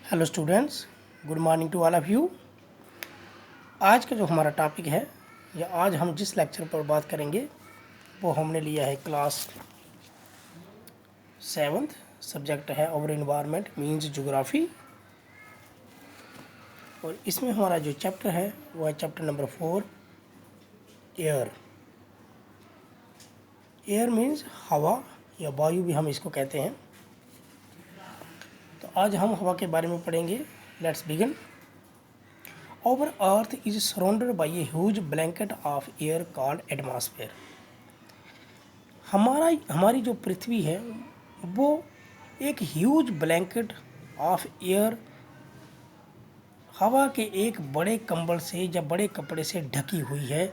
Hello students, good morning to all of you. आज का जो हमारा टॉपिक है या आज हम जिस लेक्चर पर बात करेंगे वो हमने लिया है क्लास 7th। सब्जेक्ट है आवर एनवायरनमेंट मींस ज्योग्राफी, और इसमें हमारा जो चैप्टर है वो है chapter number 4, air. Air means हवा या वायु भी हम इसको कहते हैं। तो आज हम हवा के बारे में पढ़ेंगे। Let's begin. Our earth is surrounded by a huge blanket of air called atmosphere। हमारी जो पृथ्वी है वो एक ह्यूज ब्लैंकेट ऑफ एयर, हवा के एक बड़े कंबल से या बड़े कपड़े से ढकी हुई है,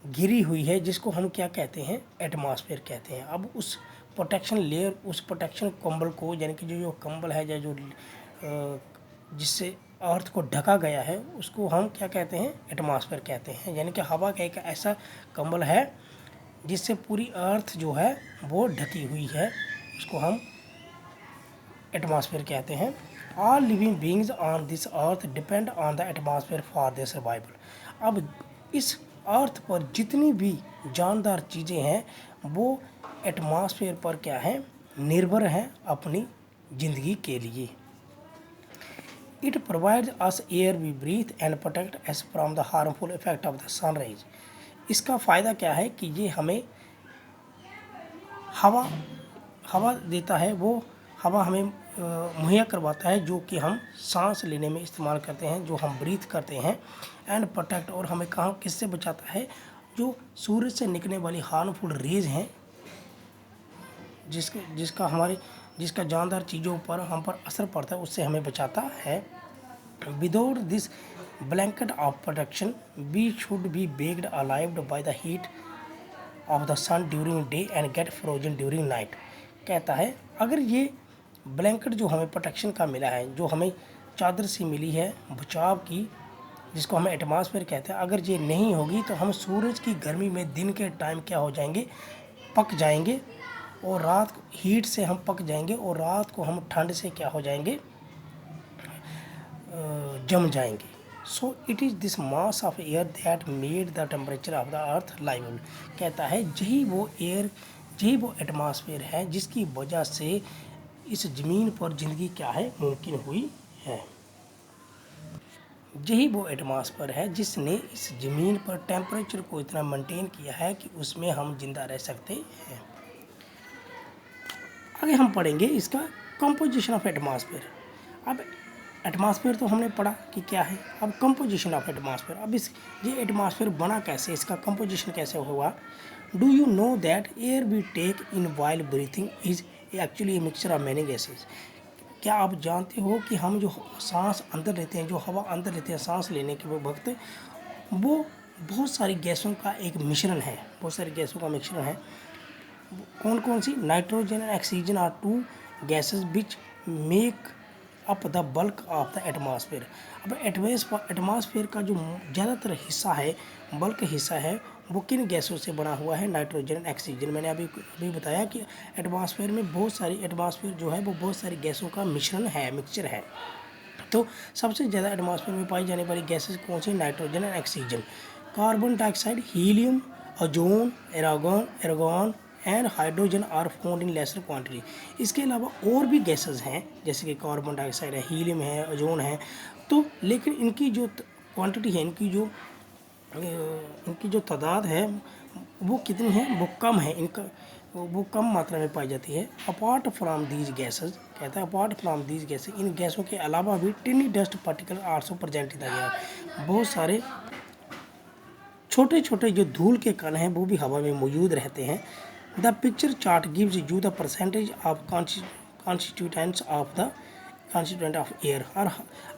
घिरी हुई है, जिसको हम क्या कहते हैं, एटमॉस्फेयर कहते हैं। अब उस प्रोटेक्शन लेयर, उस प्रोटेक्शन कंबल को, यानी कि जो कंबल है या जो जिससे अर्थ को ढका गया है, उसको हम क्या कहते हैं, एटमॉस्फेयर कहते हैं। यानी कि हवा का एक ऐसा कंबल है जिससे पूरी अर्थ जो है वो ढकी हुई है, उसको हम एटमॉस्फेयर कहते हैं। All living beings on this earth depend on the atmosphere for their survival. अब इस अर्थ पर जितनी भी जानदार चीज़ें हैं वो एटमॉस्फेयर पर क्या है, निर्भर हैं अपनी ज़िंदगी के लिए। It provides us air we breathe and protect us from the harmful effect of the sun rays। इसका फ़ायदा क्या है कि ये हमें हवा देता है, वो हवा हमें मुहैया करवाता है जो कि हम सांस लेने में इस्तेमाल करते हैं, जो हम ब्रीथ करते हैं। एंड प्रोटेक्ट, और हमें कहाँ किससे बचाता है, जो सूरज से निकलने वाली हार्मफुल रेज हैं, जिसका जानदार चीज़ों पर हम पर असर पड़ता है, उससे हमें बचाता है। Without this blanket of protection we should be baked alive by the heat of the sun during day and get frozen during night. कहता है अगर ये ब्लैंकेट जो हमें प्रोटेक्शन का मिला है, जो हमें चादर से मिली है बचाव की, जिसको हमें एटमॉस्फेयर कहते हैं, अगर ये नहीं होगी तो हम सूरज की गर्मी में दिन के टाइम क्या हो जाएंगे, पक जाएंगे, और रात हीट से हम पक जाएंगे, और रात को हम ठंड से क्या हो जाएंगे, जम जाएंगे। So it is this mass of air that made the temperature of the earth livable. कहता है यही वो एयर, यही वो एटमॉस्फेयर है जिसकी वजह से इस ज़मीन पर ज़िंदगी क्या है, मुमकिन हुई है। यही वो एटमॉस्फेयर है जिसने इस ज़मीन पर टेम्परेचर को इतना मेंटेन किया है कि उसमें हम जिंदा रह सकते हैं। आगे हम पढ़ेंगे इसका कंपोजिशन ऑफ एटमॉस्फेयर। अब एटमॉस्फेयर तो हमने पढ़ा कि क्या है, अब कंपोजिशन ऑफ एटमॉस्फेयर। अब ये एटमॉस्फेयर बना कैसे, इसका कंपोजिशन कैसे हुआ। Do you know that air we take in while breathing is actually a mixture of many gases. क्या आप जानते हो कि हम जो सांस अंदर लेते हैं, जो हवा अंदर लेते हैं सांस लेने के वक्त, वो बहुत सारी गैसों का एक मिश्रण है, बहुत सारी गैसों का मिश्रण है। कौन कौन सी, nitrogen and oxygen are two gases which make up the bulk of the atmosphere. अब एटमॉस्फेयर का जो ज़्यादातर हिस्सा है, बल्क हिस्सा है, वो किन गैसों से बना हुआ है, नाइट्रोजन ऑक्सीजन। मैंने अभी बताया कि एटमॉस्फेयर में एटमॉस्फेयर जो है वो बहुत सारी गैसों का मिश्रण है, मिक्सचर है। तो सबसे ज़्यादा एटमॉस्फेयर में पाई जाने वाली गैसेज कौन सी, nitrogen and oxygen. Carbon dioxide, helium, ozone, argon and hydrogen are found in lesser quantity. इसके अलावा और भी गैसेस हैं, जैसे कि कार्बन डाइऑक्साइड है, हीलियम है, ओजोन है, तो लेकिन इनकी जो क्वांटिटी है, इनकी जो तादाद है वो कितनी है, वो कम है, वो कम मात्रा में पाई जाती है। अपार्ट फ्राम दीज गैसेज, कहता है अपार्ट फ्राम दीज गैसेज, इन गैसों के अलावा भी टिनी dust particle also present in the air. बहुत सारे छोटे छोटे जो धूल के कण हैं वो भी हवा में मौजूद रहते हैं। The picture chart gives you the percentage of constituents of air. और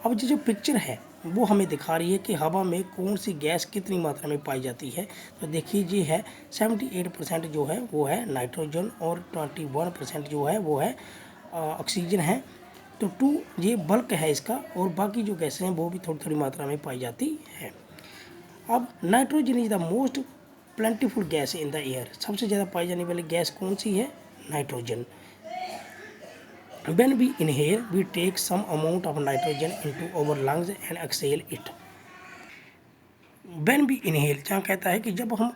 अब जो पिक्चर है वो हमें दिखा रही है कि हवा में कौन सी गैस कितनी मात्रा में पाई जाती है। तो देखिए ये है 78% जो है वो है नाइट्रोजन, और 21% जो है वो है ऑक्सीजन है। तो 2 ये बल्क है इसका, और बाकी जो गैसें हैं वो भी थोड़ी थोड़ी मात्रा में पाई जाती है। अब nitrogen is the most plentiful gas in the air. सबसे ज़्यादा पाई जाने वाली गैस कौन सी है, nitrogen. When we inhale, we take some amount of nitrogen into our lungs and exhale it. When we inhale, जहाँ कहता है कि जब हम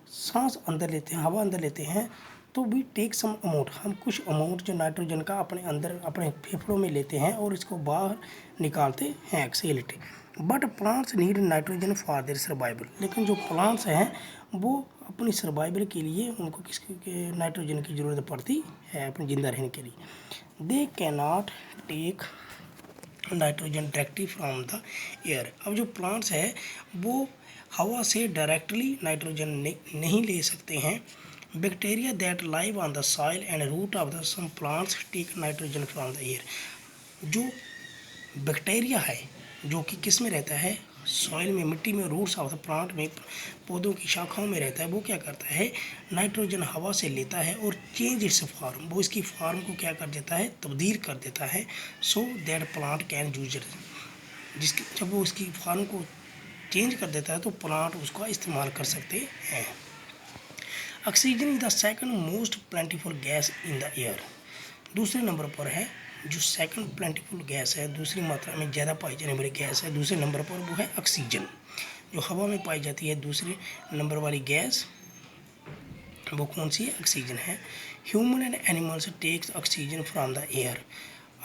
सांस अंदर लेते हैं, हवा अंदर लेते हैं, तो we take some amount, हम कुछ अमाउंट जो नाइट्रोजन का अपने अंदर अपने फेफड़ों में लेते हैं और इसको बाहर निकालते हैं, exhale it. But plants need nitrogen for their survival, लेकिन जो प्लांट्स हैं वो अपनी सर्वाइवल के लिए उनको किसकी नाइट्रोजन की ज़रूरत पड़ती है अपने ज़िंदा रहने के लिए। They can not take nitrogen directly from the air. अब जो प्लांट्स है वो हवा से डायरेक्टली नाइट्रोजन नहीं ले सकते हैं। Bacteria that live on the soil and root of the some plants take nitrogen from the air. जो बैक्टीरिया है जो कि किस में रहता है, सॉइल में, मिट्टी में, रूट्स ऑफ द प्लांट में, पौधों की शाखाओं में रहता है, वो क्या करता है, नाइट्रोजन हवा से लेता है और चेंज इट्स फॉर्म, वो इसकी फॉर्म को क्या कर देता है, तब्दील कर देता है, so that plant can use it. जिसकी जब वो उसकी फॉर्म को चेंज कर देता है तो प्लांट उसका इस्तेमाल कर सकते हैं। Oxygen is the second most plentiful gas in the air. दूसरे नंबर पर है जो सेकंड प्लेंटीफुल गैस है, दूसरी मात्रा में ज़्यादा पाई जाने वाली गैस है, दूसरे नंबर पर वो है ऑक्सीजन। जो हवा में पाई जाती है दूसरे नंबर वाली गैस वो कौन सी है, ऑक्सीजन है। Human and animals takes oxygen from the air.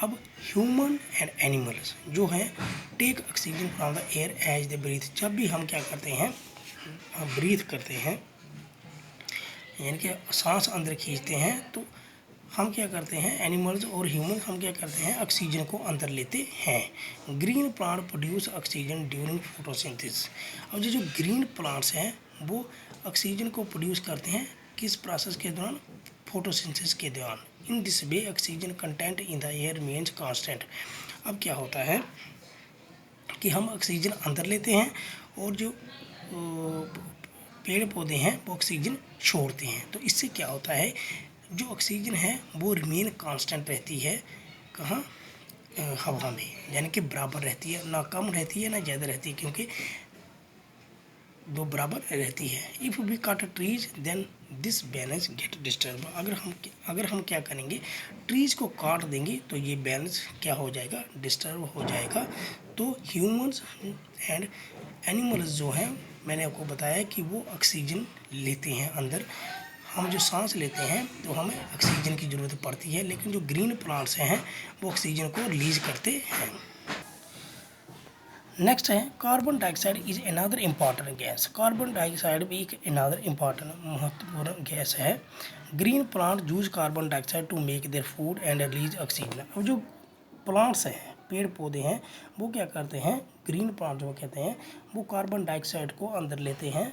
अब ह्यूमन एंड एनिमल्स जो हैं take oxygen from the air as the breath. जब भी हम क्या करते हैं, ब्रीथ करते हैं, यानी कि सांस अंदर खींचते हैं, तो हम क्या करते हैं, एनिमल्स और ह्यूमन हम क्या करते हैं, ऑक्सीजन को अंदर लेते हैं। Green plant produce oxygen during photosynthesis. अब जो ग्रीन प्लांट्स हैं वो ऑक्सीजन को प्रोड्यूस करते हैं किस प्रोसेस के दौरान, फोटोसिंथेसिस के दौरान। In this way oxygen content in the air remains constant. अब क्या होता है कि हम ऑक्सीजन अंदर लेते हैं और जो पेड़ पौधे हैं वो ऑक्सीजन छोड़ते हैं, तो इससे क्या होता है, जो ऑक्सीजन है वो रिमेन कांस्टेंट रहती है, कहाँ, हवा में, यानी कि बराबर रहती है, ना कम रहती है ना ज़्यादा रहती है, क्योंकि दो बराबर रहती है। If we cut trees then this balance get disturb. अगर हम क्या करेंगे, ट्रीज को काट देंगे तो ये बैलेंस क्या हो जाएगा, डिस्टर्ब हो जाएगा। तो ह्यूमंस एंड एनिमल्स जो हैं, मैंने आपको बताया कि वो ऑक्सीजन लेते हैं अंदर। हम जो सांस लेते हैं तो हमें ऑक्सीजन की ज़रूरत पड़ती है, लेकिन जो ग्रीन प्लांट्स हैं वो ऑक्सीजन को रिलीज करते हैं। नेक्स्ट है carbon dioxide is another important gas. Carbon dioxide भी एक अनदर इम्पॉर्टेंट महत्वपूर्ण गैस है। Green plant use carbon dioxide to make their food and release oxygen. अब जो प्लांट्स हैं, पेड़ पौधे हैं, वो क्या करते हैं, ग्रीन प्लांट जो कहते हैं, वो कार्बन डाइऑक्साइड को अंदर लेते हैं,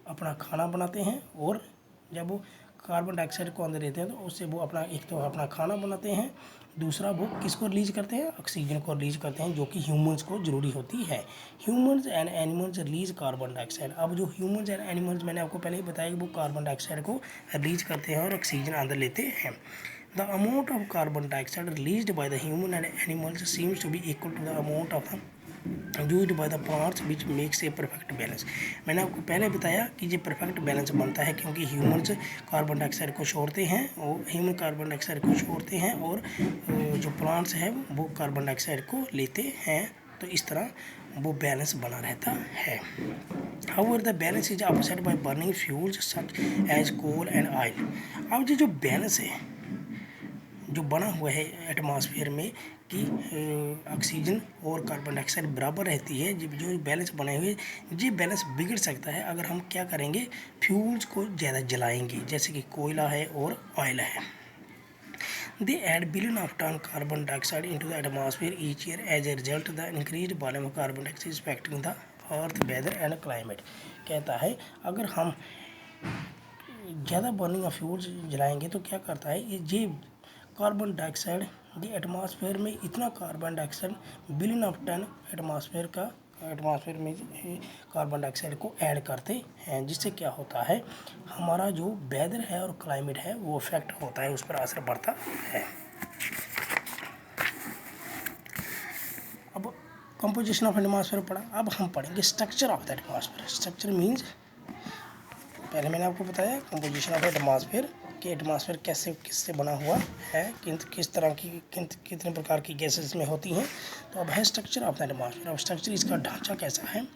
अपना खाना बनाते हैं, और जब वो कार्बन डाइऑक्साइड को अंदर लेते हैं तो उससे वो अपना, एक तो अपना खाना बनाते हैं, दूसरा वो किसको रिलीज करते हैं, ऑक्सीजन को रिलीज करते हैं, जो कि ह्यूमंस को ज़रूरी होती है। Humans and animals release carbon dioxide. अब जो ह्यूमंस एंड एनिमल्स, मैंने आपको पहले ही बताया कि वो कार्बन डाइऑक्साइड को रिलीज करते हैं और ऑक्सीजन अंदर लेते हैं। The amount of carbon dioxide released by the human and animals seems to be equal to the amount of used by the plants which makes a perfect balance. मैंने आपको पहले बताया कि ये परफेक्ट बैलेंस बनता है क्योंकि ह्यूमन्स कार्बन डाइऑक्साइड को छोड़ते हैं और ह्यूमन कार्बन डाइऑक्साइड को छोड़ते हैं और जो प्लांट्स हैं वो कार्बन डाइऑक्साइड को लेते हैं, तो इस तरह वो बैलेंस बना रहता है। However the balance is upset by burning fuels such as coal and oil. अब ये जो बैलेंस है जो बना हुआ है एटमॉस्फेयर में कि ऑक्सीजन और कार्बन डाइऑक्साइड बराबर रहती है, जो बैलेंस बने हुए, ये बैलेंस बिगड़ सकता है अगर हम क्या करेंगे, फ्यूल्स को ज़्यादा जलाएंगे, जैसे कि कोयला है और ऑयल है। They add billion of ton carbon dioxide into the atmosphere each year as a result the increased volume of carbon dioxide affecting the earth weather and climate. कहता है अगर हम ज़्यादा बर्निंग ऑफ फ्यूल्स जलाएंगे तो क्या करता है, ये कार्बन डाइऑक्साइड, ये एटमॉस्फेयर में इतना carbon dioxide billion of ton atmosphere में कार्बन डाइऑक्साइड को ऐड करते हैं, जिससे क्या होता है, हमारा जो वेदर है और क्लाइमेट है वो इफेक्ट होता है, उस पर असर पड़ता है। अब कंपोजिशन ऑफ एटमॉस्फेयर पढ़ा, अब हम पढ़ेंगे structure of the atmosphere. Structure means, पहले मैंने आपको बताया कंपोजिशन ऑफ एटमॉस्फेयर कि एटमॉस्फेयर कैसे किससे बना हुआ है, किस तरह की कितने प्रकार की गैसेस में होती हैं। तो अब है स्ट्रक्चर ऑफ द एटमॉस्फेयर। अब स्ट्रक्चर, इसका ढांचा कैसा है।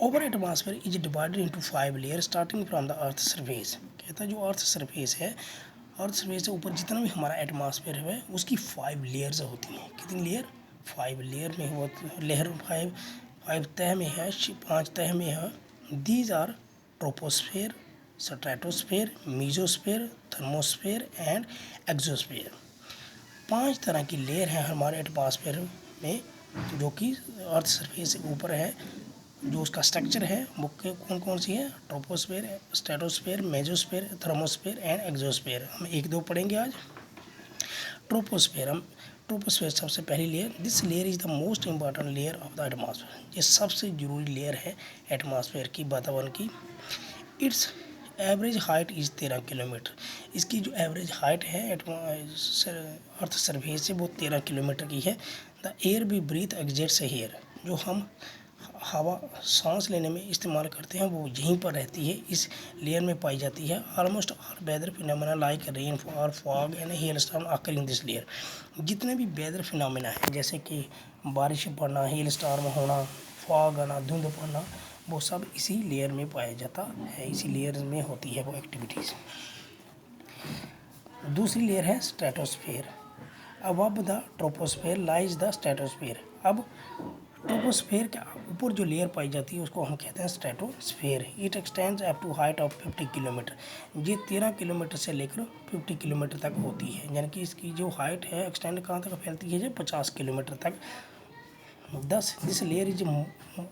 Over atmosphere is divided into 5 layer starting from the earth surface. कहता है जो अर्थ सरफेस है, अर्थ सरफेस से ऊपर जितना भी हमारा एटमॉस्फेयर है उसकी 5 लेयर्स होती हैं। कितनी लेयर, 5 लेयर में हो, लेयर 5 तह में है, 5 तह में है। These are troposphere, stratosphere, mesosphere, thermosphere and exosphere. 5 तरह की लेयर हैं हमारे एटमॉस्फेयर में, जो कि अर्थ सरफेस से ऊपर है। जो उसका स्ट्रक्चर है वो कौन कौन सी है, troposphere, stratosphere, mesosphere, thermosphere and exosphere. हम 1-2 पढ़ेंगे आज। ट्रोपोस्फेयर, हम ट्रोपोस्फेयर सबसे पहली layer. This layer is the most important layer of the atmosphere. ये सबसे जरूरी लेयर है एटमॉस्फेयर की, वातावरण की। It's average height is 13 kilometre. इसकी जो एवरेज हाइट है अर्थ सरफेस से वो 13 किलोमीटर की है। The air we breathe exits here. जो हम हवा सांस लेने में इस्तेमाल करते हैं वो यहीं पर रहती है, इस लेयर में पाई जाती है। Almost all weather phenomena like rain और fog and hail storm occur in this layer. जितने भी वेदर फिनोमेना है, जैसे कि बारिश पड़ना, हेल स्टॉर्म होना, फॉग आना, धुंध पड़ना, वो सब इसी लेयर में पाया जाता है, इसी लेयर में होती है वो एक्टिविटीज़। दूसरी लेयर है stratosphere. Above the troposphere lies the stratosphere. अब ट्रोपोस्फेयर के ऊपर जो लेयर पाई जाती है उसको हम कहते हैं stratosphere. It extends up to height of 50 kilometre. ये 13 किलोमीटर से लेकर 50 किलोमीटर तक होती है, यानी कि इसकी जो हाइट है एक्सटेंड कहाँ तक फैलती है, जो 50 किलोमीटर तक। Thus, this layer is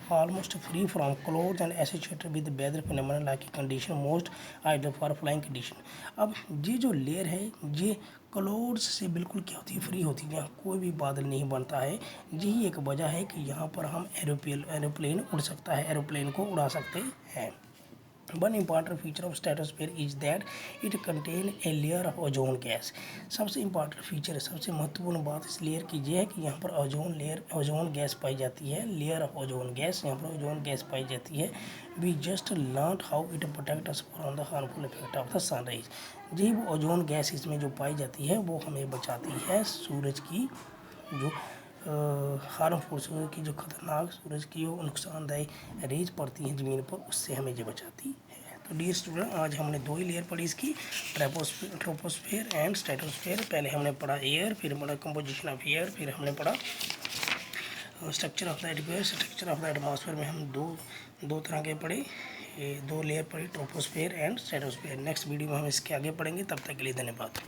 almost free from clouds and associated with weather phenomena like condition most ideal for flying condition। अब ये जो लेयर है ये क्लाउड्स से बिल्कुल क्या होती है, फ्री होती है, यहाँ कोई भी बादल नहीं बनता है। यही एक वजह है कि यहाँ पर हम एरोप्लेन उड़ सकता है, एरोप्लेन को उड़ा सकते हैं। One important feature of stratosphere is that it contain a layer of ozone gas. सबसे इम्पॉर्टेंट फीचर है, सबसे महत्वपूर्ण बात इस लेयर की ये है कि यहाँ पर ओजोन गैस पाई जाती है। लेयर ऑफ ओजोन गैस, यहाँ पर ओजोन गैस पाई जाती है। We just learn how it protect us from the harmful effect of the sunrise. जी वो ओजोन गैस इसमें जो पाई जाती है वो हमें बचाती है सूरज की जो हार्मफुल, सूरज की जो खतरनाक, सूरज की जो नुकसानदायक रेज पड़ती हैं ज़मीन पर, उससे हमें ये बचाती है। तो डियर स्टूडेंट, आज हमने 2 ही लेयर पढ़ी इसकी, ट्रोपोस्फेयर एंड स्ट्रेटोस्फेयर। पहले हमने पढ़ा एयर, फिर पढ़ा कंपोजिशन ऑफ एयर, फिर हमने पढ़ा structure of the atmosphere. Structure of the atmosphere में हम दो तरह के पढ़े, ये 2 लेयर पढ़ी, troposphere and stratosphere. Next video में हम इसके आगे पढ़ेंगे। तब तक के लिए धन्यवाद।